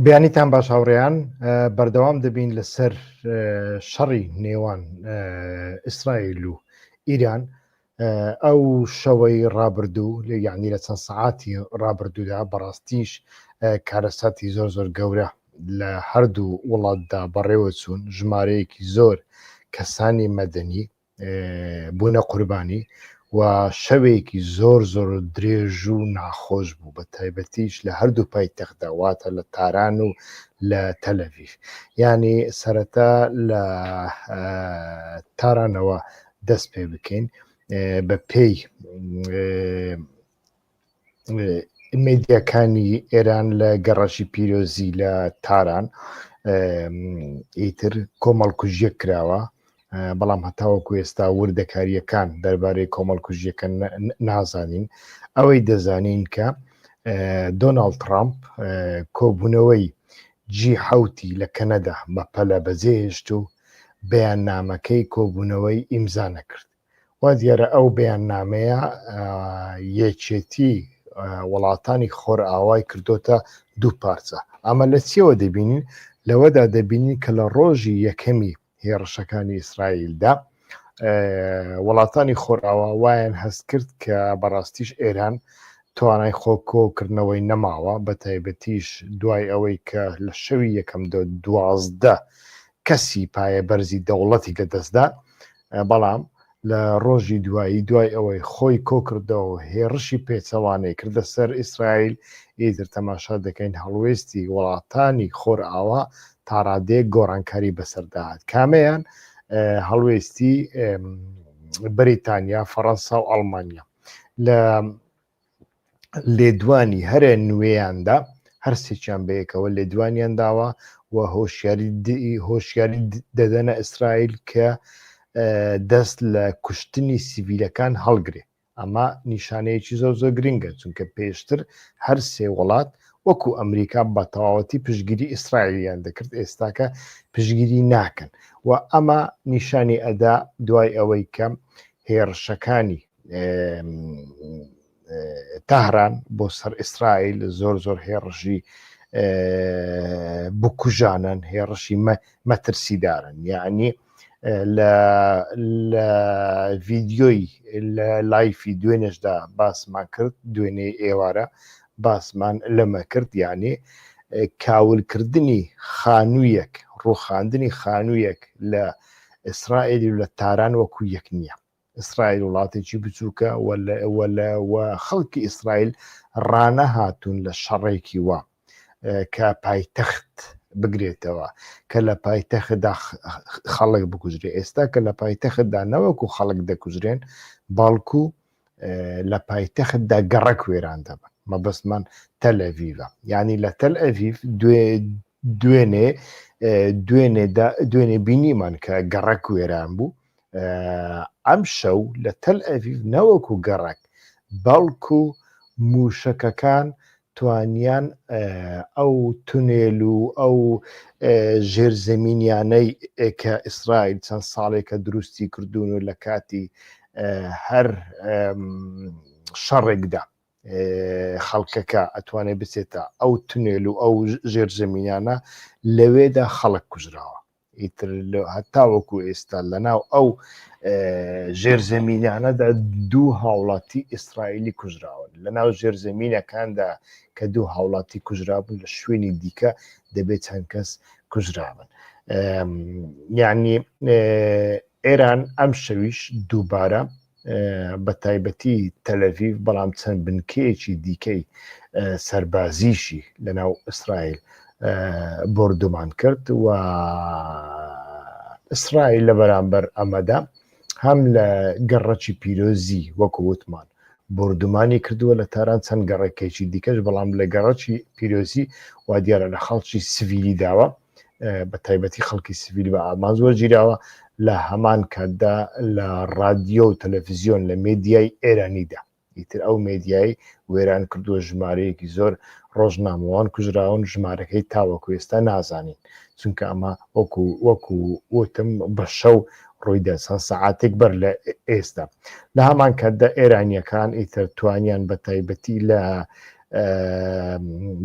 بیانیتان باش هاوڕێیان بەردەوام دەبین لەسەر شەڕی نێوان ئیسرائیل و ئیران ئەو شەوەی ڕابردوو یعنی لە چەند سەعاتی ڕابردوودا بەڕاستیش کارەساتی زۆر زۆر گەورە لە هەردوو وڵاتدا بەڕێوە چوون ژمارەیەکی زۆر کەسانی مەدەنی بوونە قوربانی و شەوێکی زۆر زۆر درێژ و ناخۆش بوو بە تایبەتیش لە هەردوو پایتەختدا واتە لە تاران و لە تەلەڤیڤ ینی سەرەتا لە تارانەوە دەست پێ بکەین بە پێی مێدیەکانی ئێران لە گەڕەشی پیرۆزی لە تاران ئیتر کۆمەڵکوژیە کراوە بەڵام هەتاوەکو ئێستا وردەکاریەکان دەربارەی کۆمەڵکوژیەکە نازانین ئەوەی دەزانین کە دۆناڵد ترامپ کۆبوونەوەی G7 لە کەنەدا بە پەلە بەجێهێشت و بەیاننامەکەی کۆبوونەوەی ئیمزا نەکرد وا دیارە ئەو بەیاننامەیە یەکێتی وڵاتانی خۆرئاوای کردوتە دوو پارچە ئەمە لە چیەوە دەبینین لەوەدا دەبینین کە لە ڕۆژی یەکەمی هێرشەکانی ئیسرائیلدا وڵاتانی خۆرئاوا وایان هەست کرد کە بەڕاستیش ئێران توانای خۆکۆکردنەوەی نەماوە بە تایبەتیش دوای ئەوەی کە لە شەوی یەکەم 12 کەسی پایە بەرزی دەوڵەتی لەدەستدا بەڵام لە ڕۆژی دوای ئەوەی خۆی کۆکردەوە هێرشی پێچەوانەی کردە سەر ئیسرائیل ئیتر تەماشا دەکەین هەڵوێستی وڵاتانی خۆرئاوا تا ڕادەیەک گۆڕانکاری بەسەرداهات کامەیان هەڵوێستی بەریتانیا فەڕەنسا و ئەڵمانیا لە لێدوانی هەرە نوێیاندا هەرسێکیان بەیەکەوە لێدوانیان داوە و هۆشیاری دەدەنە ئیسرائیل کە دەست لە کوشتنی سیڤیلەکان هەڵگرێ ئەمە نیشانەیەکی زۆر زۆر گرنگە چونکە پێشتر هەر سێ وڵات وەکو ئەمریکا بە تەواوەتی پشگیری ئیسرائیلیان دەکرد ئێستاکە پشگیری ناکەن و ئەمە نیشانی ئەدا دوای ئەوەی کە هێرشەکانی تەهران بۆ سەر ئیسرائیل زۆر زۆر هێڕشی بکوژانن هێڕشی مەترسیدارن یعنی لە ڤیددیۆی لە لایفی دوێنێشدا باسمان کرد دوێنێ ئێوارە باسمان لەمە کرد یعنی کاولکردنی خانوویەک ڕووخاندنی خانوویەک لە ئیسرائیلی و لە تاران وەکو یەک نییە ئیسرائیل وڵاتێکی بچووکە و خەڵکی ئیسرائیل ڕانەهاتوون لە شەڕێکی وە کە پایتەخت بگرێتەوە کە لە پایتەختدا خەڵک بکوژرێ ئێستا کە لە پایتەختدا نەوەکو خەڵک دەکوژرێن باڵکو لە پایتەختدا گەڕەک وێران دەبن مەبەستمان تەلەڤیڤە یعنی لە تەلئەڤیڤ دوێنێ بینیمان کە گەڕەک وێران بوو ئەم شەو لە تەلئەڤیڤ نەوەکو گەڕەک بەڵکو موشەکەکان توانیان ئەو تونێل و ئەو ژێرزەمینیانەی کە ئیسرائیل چەند ساڵێکە دروستی کردوون و لە کاتی هەر شەڕێکدا خەڵکەکە ئەتوانێت بچێتە ئەو تونێل و ئەو ژێرزەمینیانە لەوێدا خەڵک کوژراوە ئیتر هەتاوەکو ئێستا لەناو ئەو ژێرزەمینیانەدا دوو هاوڵاتی ئیسرائیلی کوژراون لەناو ژێرزەمینەکاندا کە دوو هاوڵاتی کوژرابوون لە شوێنی دیکە دەبێت چەند کەس کوژرابن یعنی ئێران ئەم شەویش دووبارە بە تایبەتی تەلەڤیڤ بەڵام چەند بنکەیەکی دیکەی سەربازیشی لەناو ئیسرائیل بردومان کرد و ئیسرائیل لە بەرامبەر ئەمەدا هەم لە گەڕەکی پیرۆزی وەکو وتمان بردومانی کردووە لە تاران چەند گەڕێکێکی دیکەش بەڵام لە گەڕەکی پیرۆزی وا دیارە لە خەڵکی سڤیلی داوە بە تایبەتی خەڵکی سڤیل بە ئامان زۆر گیراوە لە هەمان کاتدا لە رادیۆ و تەلەڤیزیۆن لە مێدیای ئێرانیدا ئیتر ئەو مێدیایی وێران کردووە ژمارەیەکی زۆر ڕۆژنامەوان کوژراون ژمارەکەی تاوەکو ئێستا نازانین چونکە ئەمە وەکو وتم بە شەو ڕوویدا چەند سەعاتێک بەر لە ئێستا لە هەمان کاتدا ئێرانیەکان ئیتر توانیان بە تایبەتی لە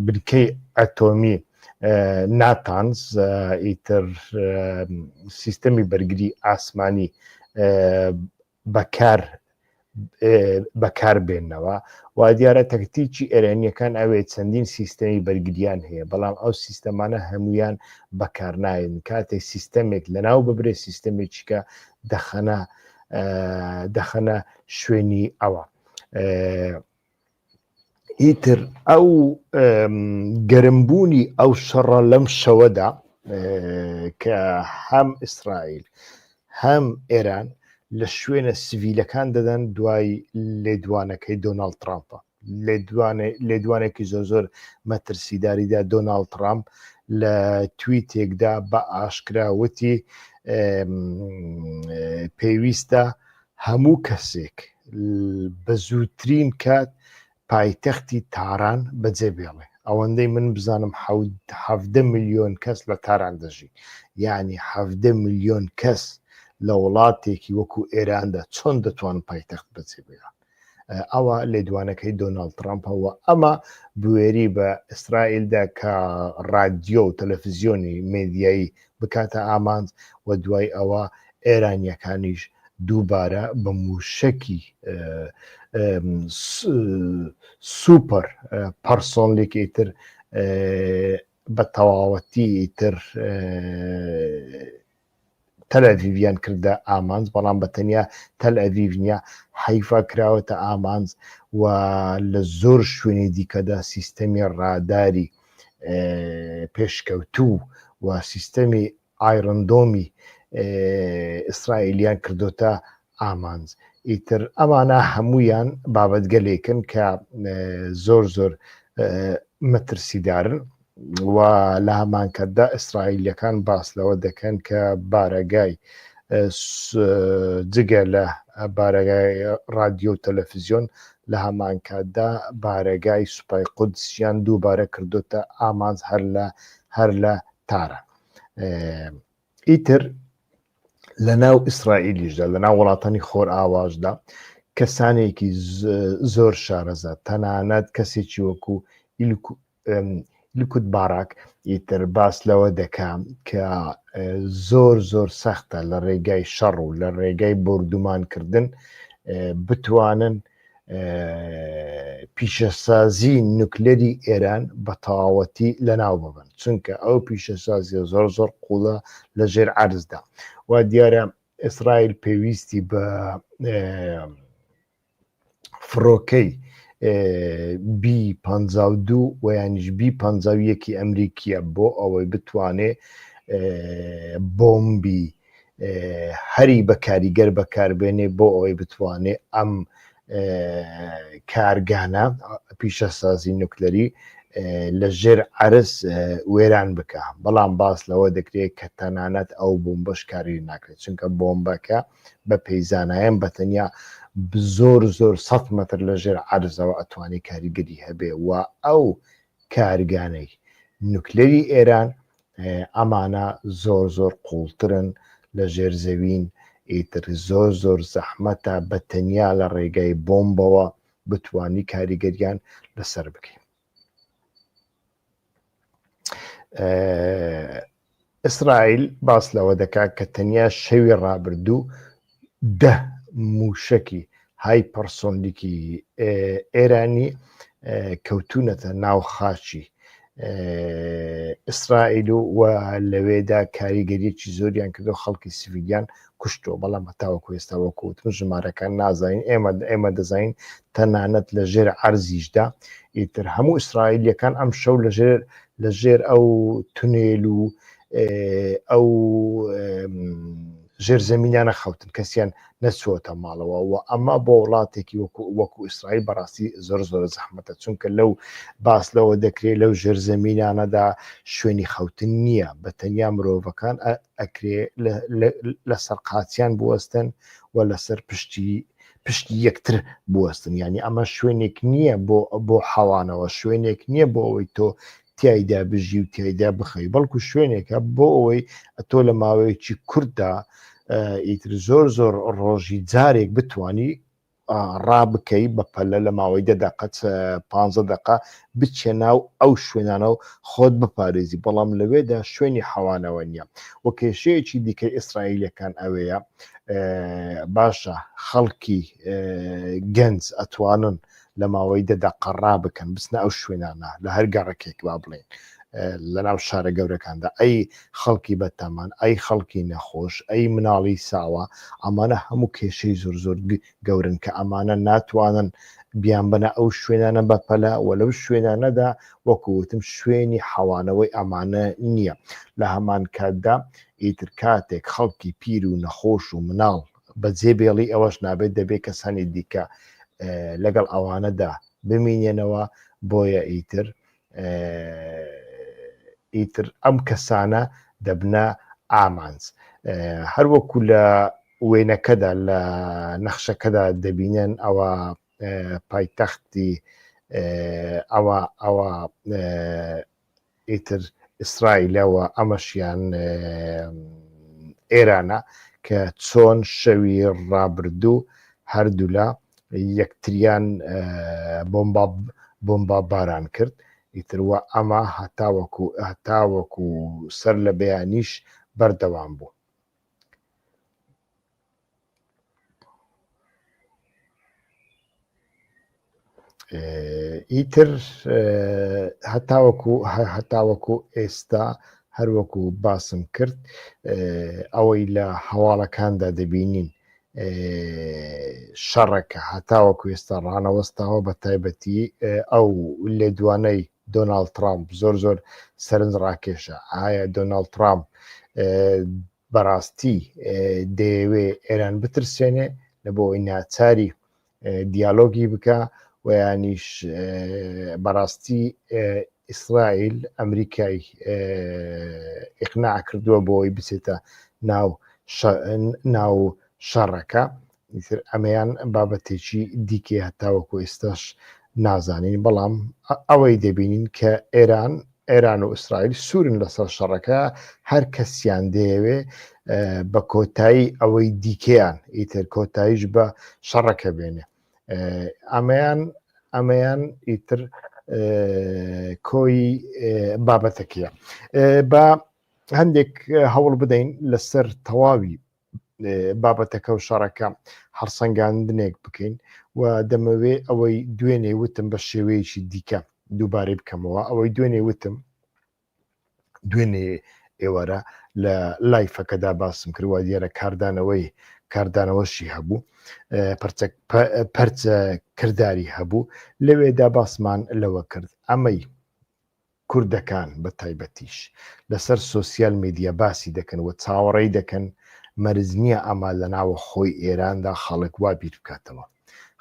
بنکەی ئەتۆمی ناتانز ئیتر سیستەمی بەرگری ئاسمانی بەکار بێنەوە و دیارە تەکتیکی ئێرانیەکان ئەوێ چەندین سیستەمی بەرگریان هەیە بەڵام ئەو سیستەمانە هەمویان بەکارناین کاتێک سیستەمێک لەناو ببرێ سیستەمێکیکە دەخەنە شوێنی ئەوە ئیتر ئەو گەرمبوونی ئەو شەڕە لەم شەوەدا کە هەم ئیسرائیل هەم ئێران لە شوێنە سڤیلەکان دەدەن دوای لێدوانەکەی دۆناڵد ترامپە لێدوانێکی زۆر مەترسیداریدا دۆناڵد ترامپ لە تویتێکدا بە ئاشکرا وتی پێویستە هەموو کەسێک بە زووترین کات پایتەختی تاران بەجێبێڵێ ئەوەندەی من بزانم 17 ملیۆن کەس لە تاران دەژی یعنی 17 ملیۆن کەس لە وڵاتێکی وەکو ئێراندا چۆن دەتوان پایتەخت بەجێبێڵن ئەوە لێدوانەکەی دۆناڵد ترامپەوە ئەمە بوێری بە ئیسرائیلدا کە ڕادیۆ و تەلەڤیزیۆنی مێدیایی بکاتە ئامانج و دوای ئەوە ئێرانیەکانیش دووبارە بە موشەکی سوپەر پەرسۆنلێکی تر بە تەواوەتی تر تەلەڤیڤیان کردە ئامانج بەڵام بەتەنیا تەلئەڤیڤ نیە حەیفا کراوەتە ئامانج و لە زۆر شوێنی دیکەدا سیستەمی ڕاداری پێشکەوتوو و سیستەمی ئایرندۆمی ئیسرائیلیان کردوتە ئامانج ئیتر ئەمانە هەمویان بابەتگەلێکن کە زۆر مەترسیدارن و لە هەمانکەتدا ئیسرائیلیەکان باس لەوە دەکەن کە بارەگای جگە لە بارەگای رادیۆ و تەلەڤیزیۆن لە هەمانکاتدا بارەگای سوپای قودسیان دووبارە کردوتە ئامانج هەر لە تارە ئیتر لە ناو ئیسرائیلیشدا لە ناو وڵاتانی خۆر ئاواشدا کەسانێکی زۆر شارەزا تەنانەت کەسێکی وەکو لیکوت باراک ئیتر باس لەوە دەکەم کە زۆر سەختە لە ڕێگای شەڕ و لە ڕێگای بردومانکردن بتوانن پیشەسازی نوکلێری ئێران بە تەواوەتی لەناو ببن چونکە ئەو پیشەسازیە زۆر قوڵە لە ژێر عەرزدا و دیارە ئیسرائیل پێویستی بە فڕۆکەی B-52 و یانیش B-51 ئەمریکیە بۆ ئەوەی بتوانێ بۆمبی هەری بە کاریگەر بەکاربێنێ بۆ ئەوەی بتوانێ ئەم کارگانە پیشەسازی نوکلەری لە ژێر عەرز وێران بکە بەڵام باس لەوە دەکرێت کە تەنانەت ئەو بۆمبەش کاری ناکرێت چونکە بۆمبەکە بە پەیزانایەن بەتەنیا زۆر 100 مەتر لە ژێر عەرزەوە ئەتوانێت کاریگەری هەبێ و ئەو کارگانەی نوکلەری ئێران ئەمانە زۆر قوڵترن لە ژێر زەوین ئیتر زۆر زەحمەتە بەتەنیا لە ڕێگای بۆمبەوە بتوانی کاریگەریان لەسەر بکەین ئیسرائیل باس لەوە دەکات کە تەنیا شەوی ڕابردوو 10 موشەکی هایپەرسۆنیکی ئێرانی کەوتونەتە ناو خاچی ئیسرائیل و لەوێدا کاریگەریەکی زۆریان کردو خەڵکی سیڤیلیان کوشتەوە بەڵام هەتاوەکو ئێستا وەکوتم ژمارەکان نازانین ئێمە دەزانین تەنانەت لە ژێر عەرزیشدا ئیتر هەموو ئیسرائیلیەکان ئەم شەو لە ژێر ئەو تونێل و ئەو ژێر زەمینیانە خەوتن کەسیان نەچووەتە ماڵەوە و ئەمە بۆ وڵاتێکی وەکو ئیسرائیل بەڕاستی زۆر زەحمەتە چونکە لەو باس لەوە دەکرێت لەو ژێر زەمینانەدا شوێنی خەوتن نییە بەتەنیا مرۆڤەکان ئەکرێ لەسەر قاچیان بوەستن و لەسەر پشتی یەکتر بوەستن یعنی ئەمە شوێنێک نییە بۆ حەوانەوە شوێنێک نییە بۆ ئەوەی تۆ تیایدا بژی و تیایدا بخەی بەڵکو شوێنێکە بۆ ئەوەی تۆ لە ماوەیەکی کورتدا ئیتر زۆر ڕۆژی جارێک بتانی ڕابکەی بە پەلە لە ماوەی 10 دقەت 15 دقە بچێ ناو ئەو شوێنانەوە خۆت بپارێزی، بەڵام لەوێدا شوێنی حەوانەوە نییە. و کێشەیەکی دیکەی ئیسرائیلەکان ئەوەیە باشە خەڵکی گەنج ئەتوانن لە ماوەی 10 دقە ڕابکەن بچنە ئەو شوێنانە لە هەر گەڕێکێک وا بڵێن لە ناو شارە گەورەکاندا، ئەی خەڵکی بەتەمان، ئەی خەڵکی نەخۆش، ئەی مناڵی ساوە، ئەمانە هەموو کێشەی زۆر زۆر گەورن کە ئەمانە ناتوانن بیان بنە ئەو شوێنانە بەپەلە و لەو شوێنانەدا وەکووتم شوێنی حەوانەوەی ئەمانە نییە. لە هەمان کاتدا ئیتر کاتێک خەڵکی پیر و نەخۆش و مناڵ بە جێبێڵی ئەوەش نابێت دەبێت کەسانی دیکە لەگەڵ ئەوانەدا بمینێنەوە، بۆیە ئیتر ئەم کەسانە دەبنە ئامانج. هەروەکو لە وێنەکەدا لە نەخشەکەدا دەبینێن ئەوە پایتەختی ئەوە ئیتر ئیسرائیلەوە ئەمەشیان ئێرانە کە چۆن شەوی ڕابردوو هەردوو لە یەکتریان بۆمبا باران کرد. ئیتروە ئەمە هەتاوەکو سەر لە بەیانیش بەردەوام بوو. ئیتر هەتاوەکو ئێستا هەروەکو باسم کرد ئەوەی لە هەواڵەکاندا دەبینین شەڕەکە هەتاوەکو ئێستا ڕانەوەستاوە بە تایبەتی ئەو لێدوانەی دۆناڵد ترامپ زۆر سەرنج ڕاکێشە. ئایا دۆناڵد ترامپ بەڕاستی دەیەوێ ئێران بترسێنێ لە بۆ ئەوەی ناچاری دیالۆگی بکە و یانیش بەڕاستی ئیسرائیل ئەمریکای ئیقناع کردووە بۆی بچێتە ناو شەڕەکە. ئەمەیان بابەتێکی دیکێ هەتاوەکو ئێستاش نازانین، بەڵام ئەوەی دەبینین کە ئێران و ئیسرائیل سوورن لەسەر شەڕەکە، هەر کەسیان دەیەوێ بە کۆتایی ئەوەی دیکەیان ئیتر کۆتاییش بە شەڕەکە بێنێ. ئەمەیان ئیتر کۆی بابەتەکەیە. بە هەندێک هەوڵ بدەین لەسەر تەواوی بابەتەکە و شەڕەکە هەڵسەنگاندنێک بکەین و دەمەوێ ئەوەی دوێنێ وتم بە شێوەیەکی دیکە دووبارەی بکەمەوە. ئەوەی دوێنێ وتم دوێنێ ئێوەرە لە لایفەکەدا باسم کردوە دیارە کاردانەوەشی هەبوو، پەرچە کردداری هەبوو، لەوێدا باسمان لەوە کرد ئەمەی کوردەکان بە تایبەتیش لەسەر سۆسیال میدیا باسی دەکەن و چاوەڕێی دەکەن مەرج نییە ئەمە لە ناوە خۆی ئێراندا خەڵک وا بیر بکاتەوە،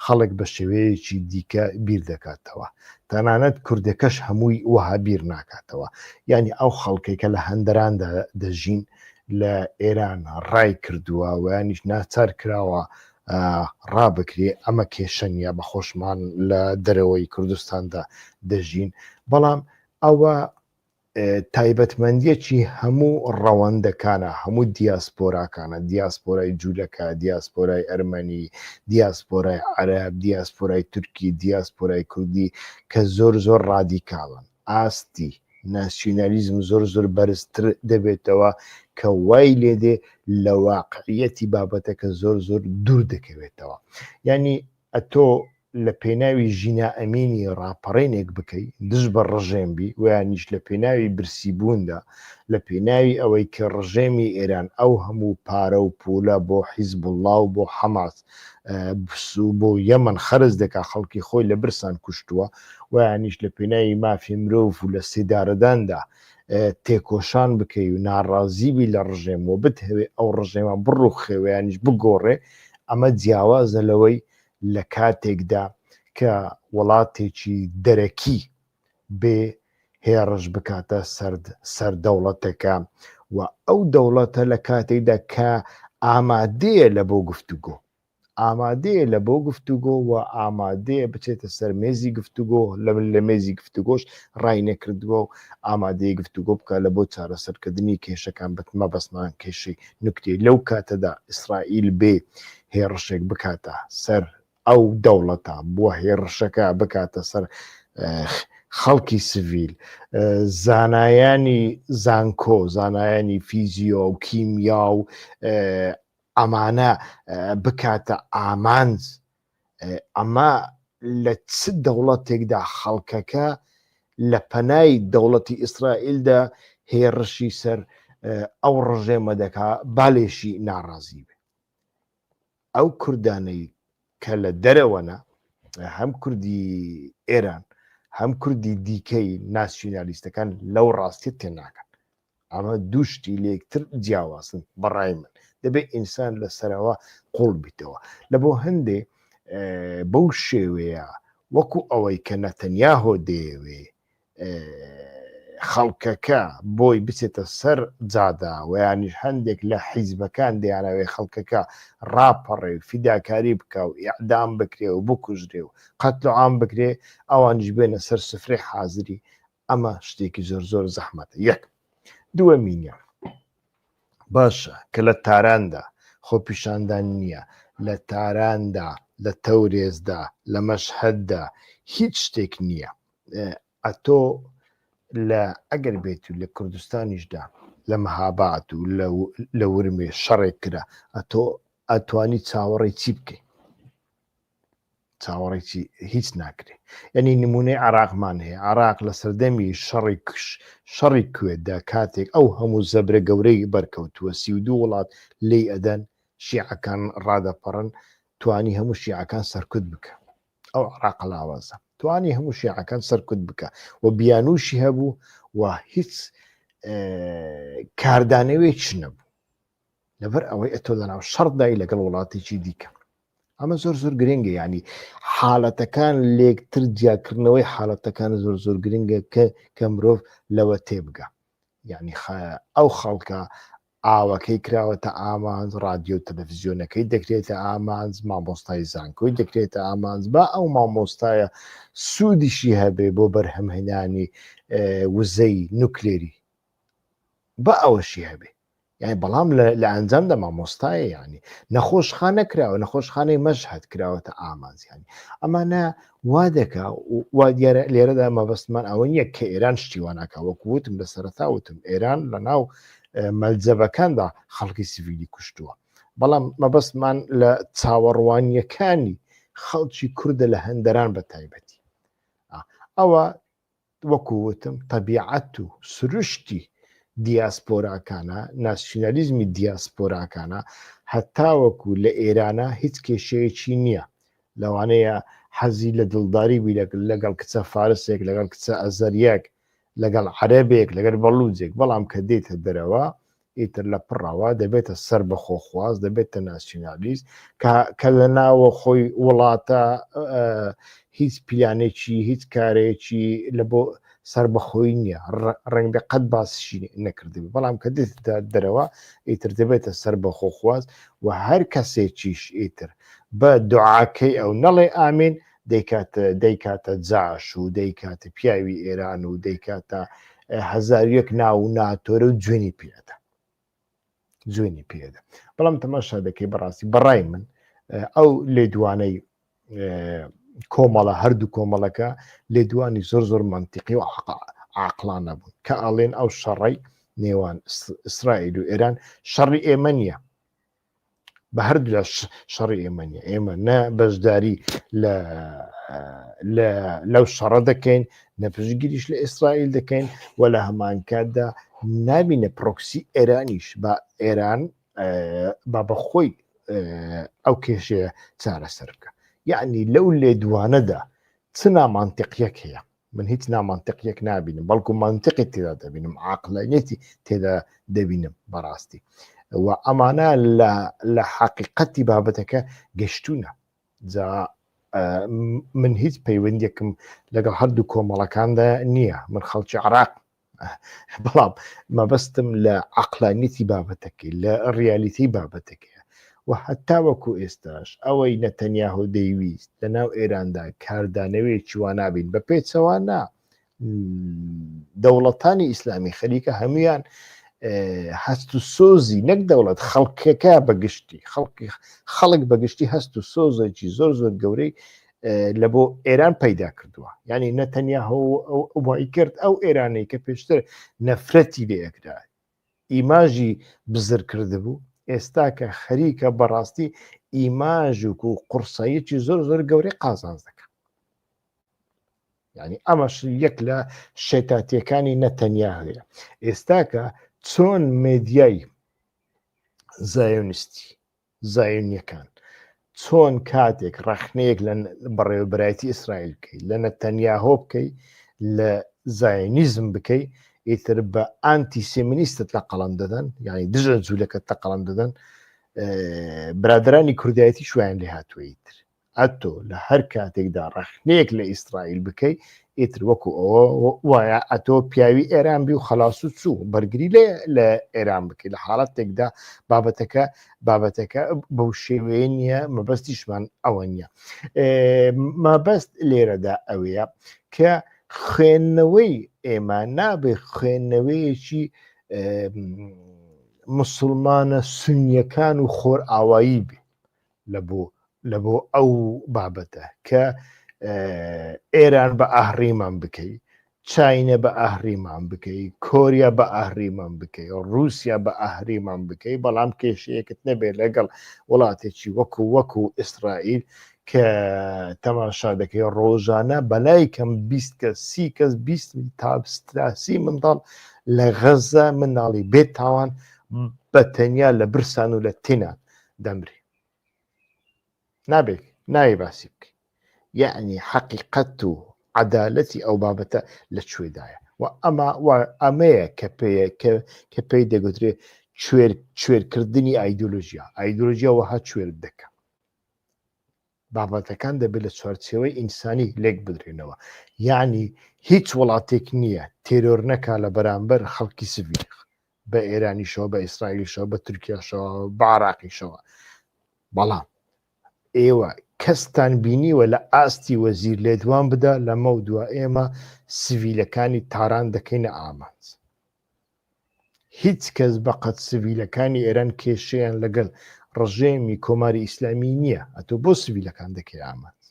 خەڵک بە شێوەیەکی دیکە بیر دەکاتەوە، تەنانەت کوردەکەش هەمووی وەها بیر ناکاتەوە. یعنی ئەو خەڵکێکە لە هەندەراندا دەژین لە ئێران ڕای کردووە و یانیش ناچار کراوە ڕابکرێ، ئەمە کێشە نیە بە خۆشمان لە دەرەوەی کوردستاندا دەژین، بەڵام ئەوە تایبەتمەندیەکی هەموو ڕەوەندەکانە، هەموو دیاسپۆراکانە، دیاسپۆرای جوولەکە، دیاسپۆرای ئەرمەنی، دیاسپۆرای عەرەب، دیاسپۆرای تورکی، دیاسپۆرای کوردی کە زۆر ڕادیکاڵن. ئاستی ناسیۆنالیزم زۆر بەرزتر دەبێتەوە کە وای لێدێ لە واقعیەتی بابەتەکە زۆر دوور دەکەوێتەوە. یعنی ئەتۆ لە پێناوی ژینا ئەمینی ڕاپەڕێنێک بکەی دژ بە ڕژێمبی و یانیش لە پێناوی برسیبووندا، لە پێناوی ئەوەی کە ڕژێمی ئێران ئەو هەموو پارە و پولە بۆ حیزب الله و بۆ حەماس بۆ یەمەن خەرج دەکا، خەڵکی خۆی لە برسان کوشتووە و یانیش لە پێناوی مافی مرۆڤ و لە سێدارەداندا تێکۆشان بکەی و ناڕازیبی لە ڕژێم و بتهوێ ئەو ڕژێمە بڕوخێ و یانیش بگۆڕێ، ئەمە جیاوازە لەوەی لە کاتێکدا کە وڵاتێکی دەرەکی بێ هێڕش بکاتە سەر دەوڵەتەکە و ئەو دەوڵەتە لە کاتێکدا کە ئامادەیە لە بۆ گفتوگۆ، ئامادەیە لە بۆ گفتوگۆ و ئامادەیە بچێتە سەر مێزی گفتوگۆ، لە مێزی گفتوگۆش ڕای نەکردووە و ئامادەیە گفتوگۆ بکە لە بۆ چارەسەرکردنی کێشەکان بتمە بەسمان کێشەی نوکتێ. لەو کاتەدا ئیسرائیل بێ هێڕشێک بکاتە سەر ئەو دەوڵەتە بۆ هێرشەکە بکاتە سەر خەڵکی سڤیل، زانایانی زانکۆ، زانایانی فیزیۆ و کیمیا و ئەمانە بکاتە ئامانج، ئەمە لە چ دەوڵەتێکدا خەڵکەکە لە پەنای دەوڵەتی ئیسرائیلدا هێرشی سەر ئەو ڕژێمە دەکا بالێشی ناڕازی بێ. ئەو کوردانەی کە لە دەرەوەنە، هەم کوردی ئێران هەم کوردی دیکەی ناسیۆنالیستەکان لەو ڕاستی تێناکەن. ئەمە دووشتی لە یەکتر جیاوازن. بەڕای من دەبێت ئینسان لەسەرەوە قوڵ بیتەوە. لە بۆ هەندێ بەو شێوەیە وەکو ئەوەی کە نەتەنیاهۆ دەیەوێ خەڵکەکە بۆی بچێتە سەر جادا و یانیش هەندێک لە حیزبەکان دەیانەوێ خەڵکەکە ڕاپەڕێ و فیداکاری بکە و ئیعدام بکرێ و بکوژرێ و قەتل و عام بکرێ، ئەوانش بێنە سەر سفرەی حازری. ئەمە شتێکی زۆر زۆر زەحمەتە. یەک دووەمینە باشە کە لە تاراندا خۆپیشاندان نییە، لە تاراندا، لە تەورێزدا، لە مەشهەددا هیچ شتێک نییە. ئەتۆ لە ئەگەر بێت و لە کوردستانیشدا لە مەهاباد و لە ورمێ شەڕێک کرا، ئەتۆ ئەتوانی چاوەڕێی چی بکەیت؟ چاوەڕێکی هیچ ناکرێ. یعنی نمونەی عراقمان هەیە. عراق لە سەردەمی شەڕی کوێتدا کاتێک ئەو هەموو زەبرە گەورەی بەرکەوتووە 32 وڵات لێی ئەدەن، شیعەکان ڕادەپەڕن، توانی هەموو شیعەکان سەرکوت بکە. ئەو عراق لاوازە توانی هەموو شیعەکان سەرکوت بکە و بیانوشی هەبوو و هیچ کاردانەوەیەک نەبوو لەبەر ئەوەی ئەتۆ لەناو شەڕدای لەگەڵ وڵاتێکی دیکە. ئەمە زۆر زۆر گرنگە. ینی حاڵەتەکان لێکتر جیاکردنەوەی حاڵەتەکان زۆر زۆر گرنگە کە مرۆڤ لەوە تێبگە. یعنی ئەو خەڵکە ئاوەکەی کراوەتە ئامانج، رادیۆ و تەلەڤیزیۆنەکەی دەکرێتە ئامانج، مامۆستای زانکۆی دەکرێتە ئامانج، با ئەو مامۆستایە سوودیشی هەبێ بۆ بەرهەمهێنانی وزەی نوکلێری، بە ئەوەشی هەبێ. یعنی بەڵام لە ئەنجامدا مامۆستایە، ینی نەخۆشخانە کراوە، نەخۆشخانەی مەشهەد کراوەتە ئامانزیانی. ئەمانە وا دەکا وا دیارە لێرەدا مەبەستمان ئەوە نییە کە ئێران شتیواناکە. وەکووتم لە سەرەتاوتم ئێران لە ناو مەلجەبەکاندا خەڵکی سیڤیلی کوشتووە، بەڵام مەبەستمان لە چاوەڕوانیەکانی خەڵکی کوردە لە هەندەران بە تایبەتی. ئەوە وەکووتم تەبیعەت و سروشتی دیاسپۆراکانە، ناسیۆنالیزمی دیاسپۆراکانە هەتاوەکو لە ئێرانە هیچ کێشەیەکی نییە. لەوانەیە حەزی لە دڵداری بی لەگەڵ کچە فارسێک، لەگەڵ کچە ئەزەریەک، لەگەڵ عەرەبێک، لەگەڵ بەڵوجێک، بەڵام کە دێتە دەرەوە ئیتر لە پڕەوە دەبێتە سەر بە خۆخواز، دەبێتە ناسیۆنالیست کە لە ناوە خۆی وڵاتە هیچ پلانێکی هیچ کارێکی لە بۆ سەر بەخۆی نییە، ڕنگ بە قەت باسیشی نەکردبی. بەڵام کە دێتە دەرەوە ئیتر دەبێتە سەر بە خۆخواز و هەر کەسێکیش ئیتر بە دوعاکەی ئەو نەڵێ ئامین دەیکاتە جاش و دەیکاتە پیاوی ئێران و دەیکاتە هەزاریەک ناو و ناتۆرە و جوێنی پێدە. بەڵام تەماشا دەکەی بەڕاستی بەڕای من ئەو لێدوانەی کۆمەڵە هەردوو کۆمەڵەکە لێدوانی زۆر زۆر منتیقی و عاقلانە بوون کە ئەڵێن ئەو شەڕی نێوان ئیسرائیل و ئێران شەڕی ئێمە نییە، بە هەردوو لە شەڕی ئێمە نییە. ئێمە نە بەشداری لەو شەڕە دەکەین، نەپشتگیریش لە ئیسرائیل دەکەین و لە هەمان کاتدا نابینە پرۆکسی ئێرانیش با ئێران با بەخۆی ئەو کێشەیە چارەسەر بکە. یعنی لەو لێدوانەدا چ نامانتیقیەک هەیە؟ من هیچ نامانتیقیەک نابینم، بەڵکو منتیقی تێدا دەبینم، عاقلانیەتی تێدا دەبینم بەڕاستی. و ئەمانە لە حەقیقەتی بابەتەکە گەشتوونە. جا من هیچ پەیوەندێکم لەگەڵ هەردوو کۆمەڵەکاندا نییە. من خەڵکی عراق، بەڵام مەبەستم لە عەقلانیەتی بابەتەکەی، لە ڕیالیتی بابەتەکەیە. و هەتا وەکو ئێستاش ئەوەی نەتەنیاهۆ دەیویست لە ناو ئێراندا کاردانەوەیەکی وا نابین بە پێچەوە نا دەوڵەتانی ئیسلامی خەریکە هەمویان هەست و سۆزی نەک دەوڵەت خەڵکەکە بەگشتی خەڵک بەگشتی هەست و سۆزێکی زۆر زۆر گەورەی لە بۆ ئێران پەیدا کردووە. یعنی نەتەنیاهو وای کرد ئەو ئێرانەی کە پێشتر نەفرەتی لێکرا ئیماژی بزر کرده بوو، ئێستا کە خەریکە بەڕاستی ئیماژ و قورساییەکی زۆر زۆر گەورەی قازانج دەکات. یعنی ئەمەش یەک لە شێتاتیەکانی نەتەنیاهوەیە. ئێستا کە چۆن مێدیای زایۆنیستی زایۆنیەکان چۆن کاتێک ڕەخنەیەک لە بەڕێوەبەرایەتی ئیسرائیل بکەیت، لە نەتەنیاهۆ بکەیت، لە زایۆنیزم بکەیت، ئیتر بە ئانتیسێمینیستت لە قەڵەم دەدەن، یعنی دژە جوولەکەت لە قەڵەم دەدەن. برادرانی کوردایەتی شویان لێ هاتووەیتر ئەتۆ لە هەر کاتێکدا ڕەخنەیەک لە ئیسرائیل بکەیت ئیتر وەکو ئەوە وایە ئەتۆ پیاوی ئێران بی و خەلاس و چوو بەرگری لە ئێران بکەیت. لە حاڵەتێکدا بابەتەکە بەو شێوەیە نییە، مەبەستیشمان ئەوە نییە. مەبەست لێرەدا ئەوەیە کە خوێندنەوەی ئێمە نابێ خوێندنەوەیەکی مسلمانە سونیەکان و خۆر ئاوایی بێ لە بۆ ئەو بابەتە کە ئێران بە ئاهڕیمان بکەیت، چاینە بە ئاهڕیمان بکەیت، کۆریا بە ئاهڕیمان بکەیت، رووسیا بە ئاهڕیمان بکەیت، بەڵام کێشەیەکت نەبێت لەگەڵ وڵاتێکی وەکو ئیسرائیل کە تەماشا دەکەی ڕۆژانە بەلای کەم 20 کەس 30 کەس 20 تا 30 منداڵ لە غەزە مناڵی بێت تاوان بە تەنیا لە برسان و لە تێنان دەمرێ. نابێت ناوی باسی بکەیت. یعنی حەقیقەت و عەدالەتی ئەو بابەتە لەکوێدایە و ئەمەیە کە پێی دەگوترێت کوێرکردنی ئایدۆلۆژیا وەها کوێر دەکە. بابەتەکان دەبێت لە چوارچێوەی ئینسانی لێک بدرێنەوە. یعنی هیچ وڵاتێک نییە تێرۆر نەکا لە بەرامبەر خەڵکی سڤیل، بە ئێرانیشەوە، بە ئیسرائیلیشەوە، بە تورکیاشەوە، بە عێراقیشەوە. بەڵام ئێوە کەستان بینیوە لە ئاستی وەزیر لێدوان بدا لەمە و دووە ئێمە سڤیلەکانی تاران دەکەینە ئامانج. هیچ کەس بەقەت سڤیلەکانی ئێران کێشەیان لەگەڵ ڕژێمی کۆماری ئیسلامی نییە، ئەتۆ بۆ سڤیلەکان دەکەی ئامانج.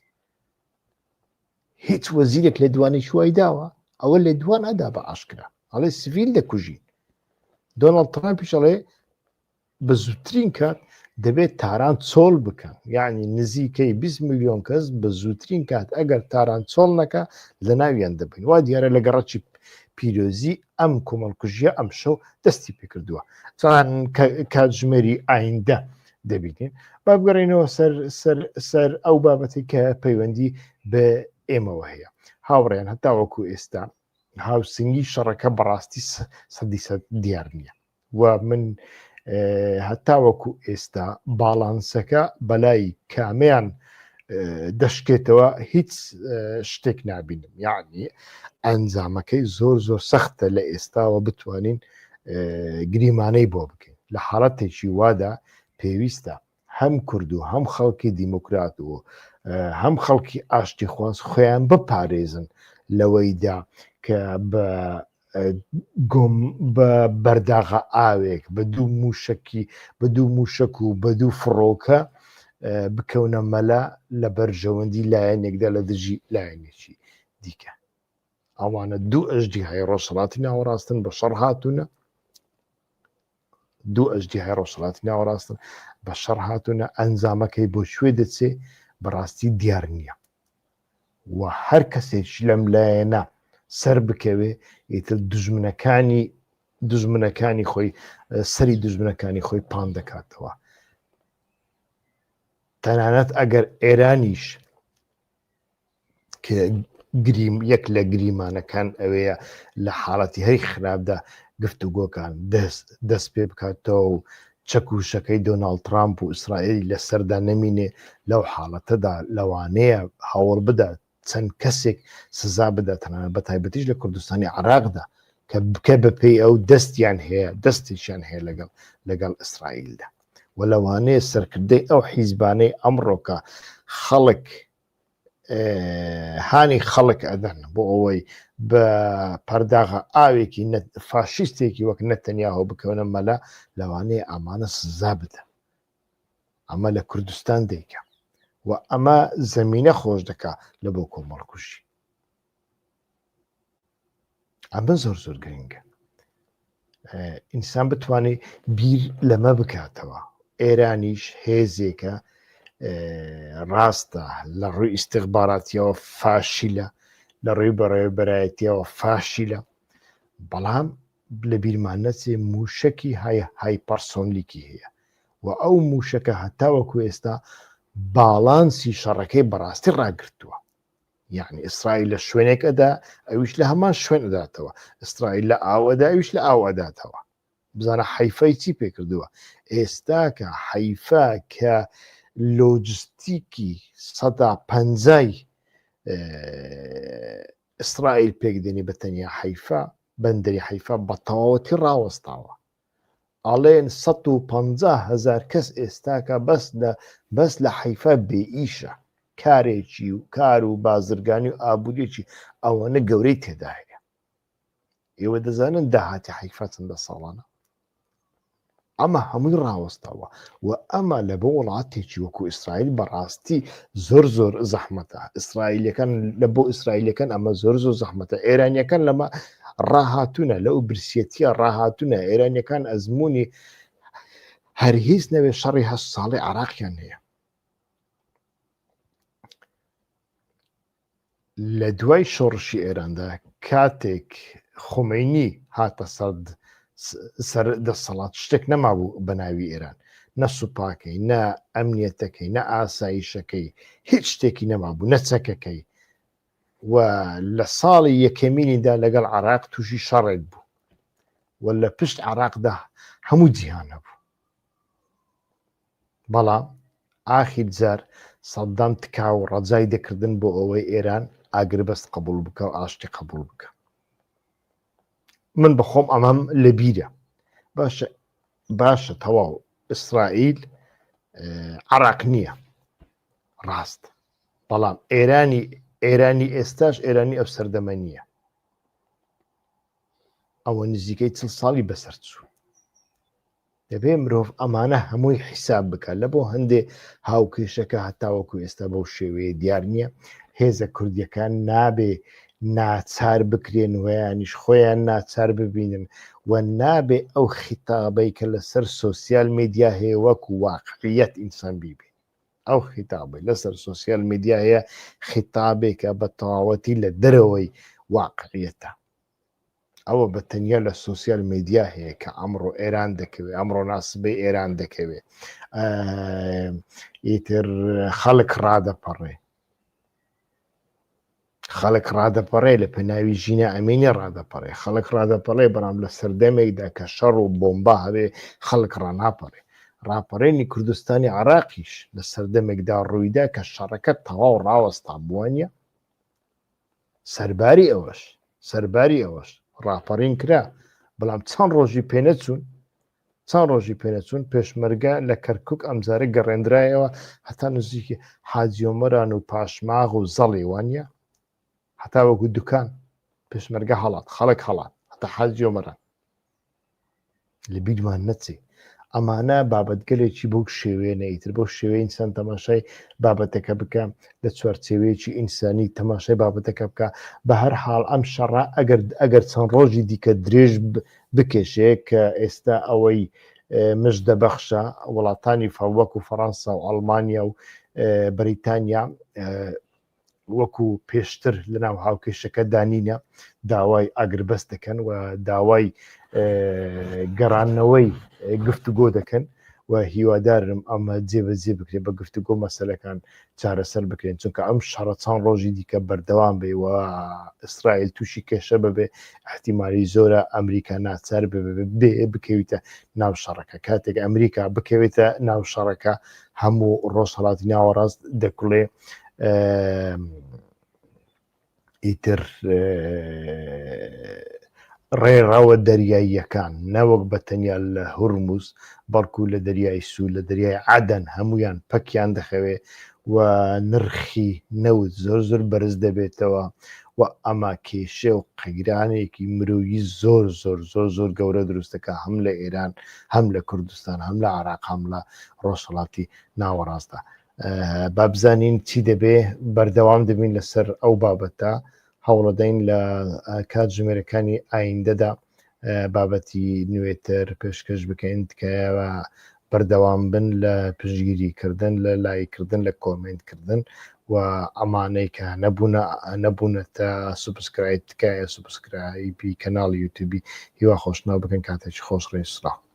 هیچ وەزیرێک لێدوانی شوای داوە ئەوە لێدوان ئەدا بە ئاشکرا ئەڵێ سڤیل دەکوژین. دۆناڵد ترامپیش ئەڵێ بە زووترین کات دەبێت تاران چۆڵ بکەن، یعنی نزیکەی 20 میلیۆن کەس بە زووترین کات ئەگەر تاران چۆڵ نەکە لە ناویان دەبین. وا دیارە لە گەڕەکی پیرۆزی ئەم کۆمەڵکوژیە ئەم شەو دەستی پێکردووە. چۆن کاتژمێری ئایندە دەبینێن. با بگەڕێنەوە سەر ئەو بابەتی کە پەیوەندی بە ئێمەوە هەیە. هاوڕێیان هەتا وەکو ئێستا هاوسنگی شەڕەکە بەڕاستی 100% دیار نییە و من هەتا وەکو ئێستا باڵانسەکە بەلای کامیان دەشکێتەوە هیچ شتێک نابینم. یعنی ئەنجامەکەی زۆر زۆر سەختە لە ئێستاوە بتوانین گریمانەی بۆ بکەین. لە حاڵەتێکی وادا پێویستە هەم کورد و هەم خەڵکی دیموکرات و هەم خەڵکی ئاشتی خواز خۆیان بپارێزن لەوەیدا کە بە بەرداغە ئاوێک بە دوو موشک و بە دوو فڕۆکە بکەونە مەلا لە بەرژەوەندی لایەنێکدا لە دژی لایەنێکی دیکە. ئەوانە دوو ئەژدی های ڕۆژهەڵاتی ناوەڕاستن بە شەڕ هاتوونە، دوو ئەژدی های ڕۆژهەڵاتی ناوەڕاستن بە شەڕ هاتوونە. ئەنجامەکەی بۆ شوێ دەچێ بەڕاستی دیار نییە و هەر کەسێکی لەم لایەنە سەر بکەوێ ئیتر دژمنەکانی خۆی سەری دژمنەکانی خۆی پان دەکاتەوە. تەنانەت ئەگەر ئێرانیش کە یەک لە گریمانەکان ئەوەیە لە حاڵەتی هەری خراپدا گفتوگۆکان دەست پێ بکاتەوە و چەکوشەکەی دۆناڵد ترامپ و ئیسرائیل لە سەردا نەمینێ، لەو حاڵەتەدا لەوانەیە هەوڵ بدات چەند کەسێک سزا بدات، تەنانەت بە تایبەتیش لە کوردستانی عێراقدا کە بکە بەپێی ئەو دەستیشیان هەیە لەگەڵ ئیسرائیلدا و لەوانەیە سەرکردەی ئەو حیزبانەی ئەمڕۆکە خەڵک هانی خەڵک ئەدەن بۆ ئەوەی بە پەرداغە ئاوێکی فاشیستێکی وەک نەتەنیاهۆ بکەونە مەلا، لەوانەیە ئەمانە سزا بدەن. ئەمە لە کوردستان دەیکە و ئەمە زەمینە خۆش دەکا لە بۆ کۆمەڵکوژی. ئەمە زۆر زۆر گرنگە. ئینسان بتوانێت بیر لەمە بکاتەوە. ئێرانیش هێزێکە ڕاستە لە ڕووی ئیستیخباراتیەوە فاشیلە، لە ڕووی بەڕێوەبەرایەتیەوە فاشیلە، بەڵام لە بیرمان نەچێ موشکی هایپەرسۆنلیکی هەیە و ئەو موشەکە هەتاوەکو ئێستا باڵانسی شەڕەکەی بەڕاستی ڕاگرتووە. یعنی ئیسرائیل لە شوێنێکەدا ئەویش لە هەمان شوێن ئەداتەوە، ئیسرائیل لە ئاوەدا ئەویش لە ئاو ئەداتەوە. بزانە حەیفەی چی پێکردووە. ئێستا کە حەیفە کە لۆجستیکی 150 ئیسرائیل پێک دێنی بە تەنیا حەیفە، بەندەری حەیفە بە تەواوەتی ڕاوەستاوە. ئەڵێن 150,000 کەس ئێستاکە بەس لە حەیفە بێئیشە، کارێکی و کار و بازرگانی و ئابوووریەکی ئەوەنە گەورەی تێدا هەیە. ئێوە دەزانن داهاتی حەیفە چەندە ساڵانە. ئەمە هەمووی ڕاوەستاوە و ئەمە لە بۆ وڵاتێکی وەکو ئیسرائیل بەڕاستی زۆر زۆر زەحمەتە. ئیسرائیلەکان لە بۆ ئیسرائیلەکان ئەمە زۆر زۆر زەحمەتە. ئێرانیەکان لەمە ڕاهاتونە، لەو برسیەتیە ڕاهاتونە. ئێرانیەکان ئەزمموی هەر هیچ نەوێ شەڕی 8 ساڵی عراقیان هەیە. لە دوای شۆڕشی ئێراندا کاتێک خۆمەینی هاتە سەر دەسەڵات، شتێک نەمابوو بە ناوی ئێران، نە سوپاکەی، نە ئەمنیەتەکەی، نە ئاسایشەکەی، هیچ شتێکی نەمابوو، نەچەکەکەی. و لە ساڵی یەکەمینیدا لەگەڵ عراق تووشی شەڕێک بوو و لە پشت عراقدا هەموو جیهان هەبوو. بەڵام ئاخیر جار سەدام تکا و ڕەجای دەکردن بۆ ئەوەی ئێران ئاگربەست قبول بکە و ئاشتی قبول بکە. من بەخۆم ئەمەم لە بیرە. باشە تەواو ئیسرائیل عراق نییە ڕاست، بەڵام ئێرانی ئێستاش ئێرانی ئەو سەردەمە نییە. ئەوە نزیکەی 40 ساڵی بەسەر چوو. دەبێ مرۆڤ ئەمانە هەمووی حیساب بکات. لە بۆ هەندێ هاوکێشەکە هەتاوەکو ئێستا بەو شێوەیە دیار نییە. هێزە کوردیەکان نابێ ناچار بکرێن ویانیش خۆیان ناچار ببینن و نابێ ئەو خیتابەی کە لەسەر سۆسیال میدیا هەیە وەکو واقعیەت ئینسان بیبێ. ئەو خیتابی لەسەر سۆسیال میدیا هەیە خیتابێکە بە تەواوەتی لە دەرەوەی واقعیەتە. ئەوە بە تەنیا لە سۆسیال میدیا هەیە کە ئەمڕۆ ئێران دەکەوێت، ئەمڕۆ ناسبەی ئێران دەکەوێت، ئیتر خەڵک ڕادەپەڕێ، خەڵک ڕادەپەڕێ لە پێناوی ژینە ئەمینی ڕادەپەڕێ، خەڵک ڕادەپەڕێ بەڵام لە سەردەمێکدا کە شەڕ و بۆمبا هەبێ خەڵک ڕاناپەڕێ. ڕاپەڕێنی کوردستانی عراقیش لە سەردەمێکدا ڕوویدا کە شەڕەکە تەواو ڕاوەستا بووانە. سەرباری ئەوەش ڕاپەڕین کرا، بەڵام چەند ڕۆژی پێنەچوون پێشمەرگە لە کەرکک ئەمجارە گەڕێنرایەوە هەتا نزیکی حاجیۆمەران و پاشماغ و زەڵی وانە، هەتا وەکو دوکان پێشمەرگە هەڵات، خەڵک هەڵات، هەتا حاجیۆمەران. لە بیرمان نەچێ ئەمانە بابەتگەلێکی بەو شێوەیە نەیتر بەو شێوەیە ئینسان تەماشای بابەتەکە بکە لە چوارچێوەیەکی ئینسانی تەماشای بابەتەکە بکە. بە هەر حاڵ ئەم شەڕە ئەگەر چەند ڕۆژی دیکە درێژ بکێشێ کە ئێستا ئەوەی مش دەبەخشە وڵاتانی وەکو فەڕەنسا و ئەڵمانیا و بەریتانیا وەکو پێشتر لەناو هاوکێشەکە دانینە داوای ئاگربەست دەکەن و داوای گەڕانەوەی گفتوگۆ دەکەن و هیوادارم ئەمە جێبەجێ بکرێت بە گفتوگۆ مەسەلەکان چارەسەر بکرێن، چونکە ئەم شەڕە چەند ڕۆژی دیکە بەردەوام بێ و ئیسرائیل تووشی کێشە ببێ احتیمالی زۆرە ئەمریکا ناچار بێ بکەویتە ناو شەڕەکە. کاتێک ئەمریکا بکەوێتە ناو شەڕەکە هەموو ڕۆژهەڵاتی ناوەڕاست دەکوڵێ ئیتر ڕێڕاوە دەریاییەکان نەوەک بە تەنیا لە هورموز بەڵکو لە دەریای سوود، لە دەریای عەدەن هەمویان پەکیان دەخەوێ و نرخی نەوت زۆر بەرز دەبێتەوە و ئەمە کێشە و قەیرانێکی مرۆیی زۆر گەورە دروستەکە هەم لە ئێران هەم لە کوردستان هەم لە عێراق هەم لە ڕۆژهەڵاتی ناوەڕاستدا. با بزانین چی دەبێ بەردەوام دەبین لەسەر ئەو بابەتە هەوڵەدەین لە کاتژمێرەکانی ئایندەدا بابەتی نوێتر پێشکەش بکەین تکایەوە بەردەوام بن لە پشگیریکردن لە لایکردن لە کۆمنتکردن و ئەمانەی کە نەبوونەتە سوبسکرایب تکایە سوبسکرایبی کەناڵی یوتیوبی هیوا خۆشناو بکەن کاتێکی خۆش ڕێی سلااو.